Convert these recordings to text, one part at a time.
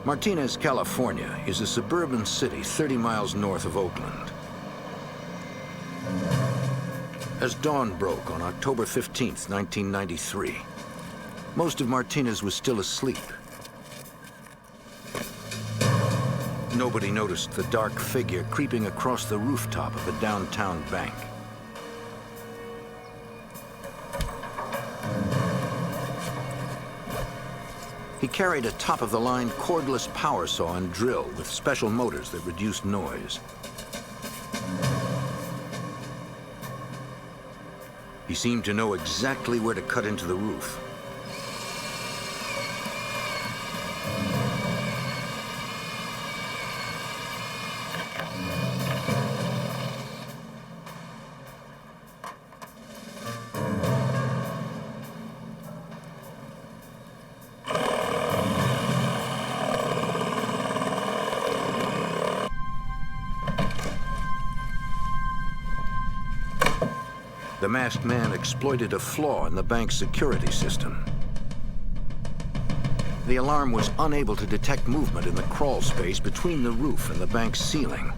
Martinez, California is a suburban city 30 miles north of Oakland. As dawn broke on October 15th, 1993, most of Martinez was still asleep. Nobody noticed the dark figure creeping across the rooftop of a downtown bank. He carried a top-of-the-line cordless power saw and drill with special motors that reduced noise. He seemed to know exactly where to cut into the roof. The masked man exploited a flaw in the bank's security system. The alarm was unable to detect movement in the crawl space between the roof and the bank's ceiling,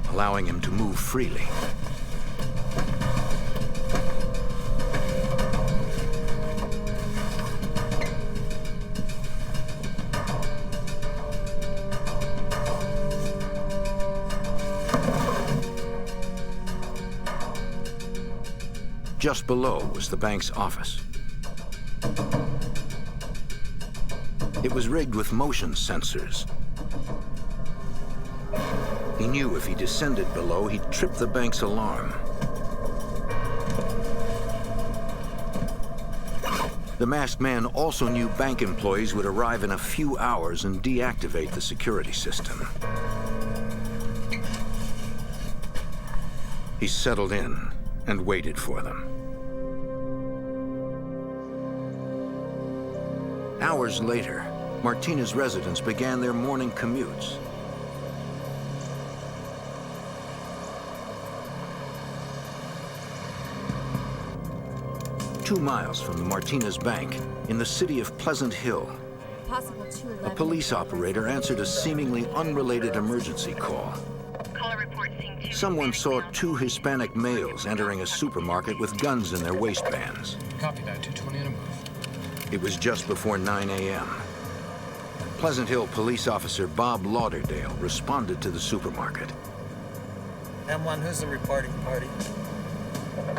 allowing him to move freely. Just below was the bank's office. It was rigged with motion sensors. He knew if he descended below, he'd trip the bank's alarm. The masked man also knew bank employees would arrive in a few hours and deactivate the security system. He settled in and waited for them. Hours later, Martinez residents began their morning commutes. Two miles from the Martinez Bank, in the city of Pleasant Hill, a police operator answered a seemingly unrelated emergency call. Someone saw two Hispanic males entering a supermarket with guns in their waistbands. Copy that, 220 and a move. It was just before 9 a.m. Pleasant Hill police officer Bob Lauderdale responded to the supermarket. M1, who's the reporting party?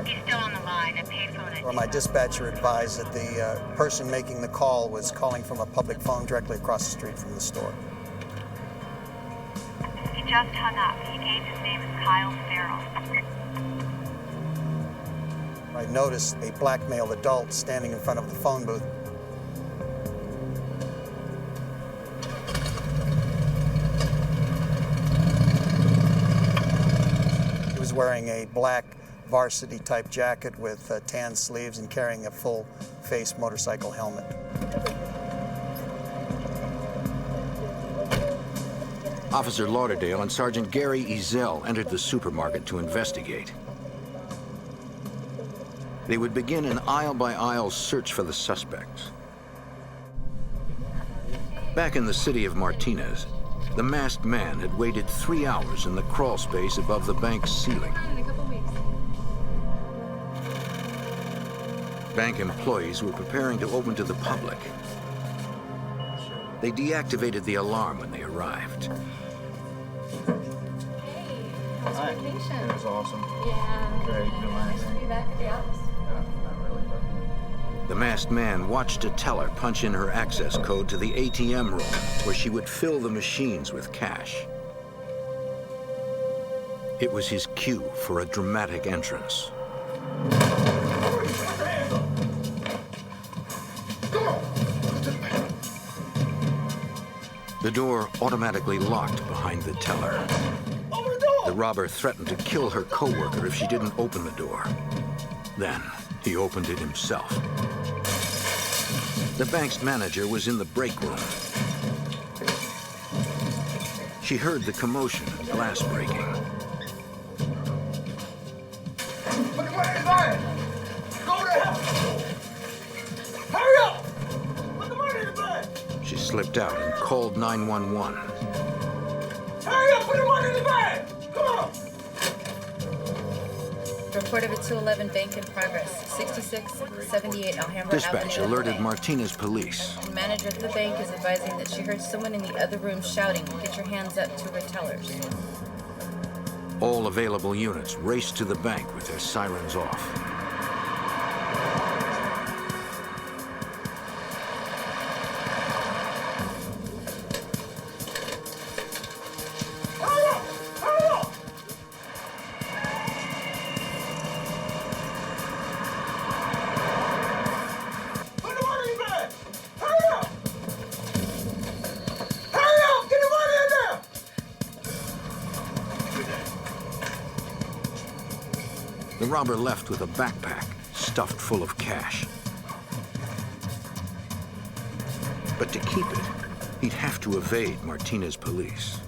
He's still on the line, a payphone. Well, my dispatcher advised that the person making the call was calling from a public phone directly across the street from the store. He just hung up. He gave his name as Kyle Farrell. I noticed a black male adult standing in front of the phone booth. He was wearing a black varsity-type jacket with tan sleeves and carrying a full-face motorcycle helmet. Officer Lauderdale and Sergeant Gary Ezel entered the supermarket to investigate. They would begin an aisle-by-aisle search for the suspects. Back in the city of Martinez, the masked man had waited 3 hours in the crawl space above the bank's ceiling. Bank employees were preparing to open to the public. They deactivated the alarm when they arrived. How's Hi. vacation? It was awesome. Yeah. Very Nice to relaxing. be back at the office. Yeah, not really, but The masked man watched a teller punch in her access code to the ATM room, where she would fill the machines with cash. It was his cue for a dramatic entrance. The door automatically locked behind the teller. The robber threatened to kill her coworker if she didn't open the door. Then he opened it himself. The bank's manager was in the break room. She heard the commotion and glass breaking. Look at where he's lying! Go to hell! Hurry up! Look at where he's lying! She slipped out and called 911. Hurry up, put the money in the bag! Come on! Report of a 211 bank in progress. 6678 Alhambra Dispatch Avenue. alerted Martinez police. The manager of the bank is advising that she heard someone in the other room shouting, "Get your hands up," to her tellers. All available units raced to the bank with their sirens off. Hurry up! Hurry up! Put the money in the bag! Hurry up! Hurry up! Get the money in there! The robber left with a backpack stuffed full of cash. But to keep it, he'd have to evade Martinez police.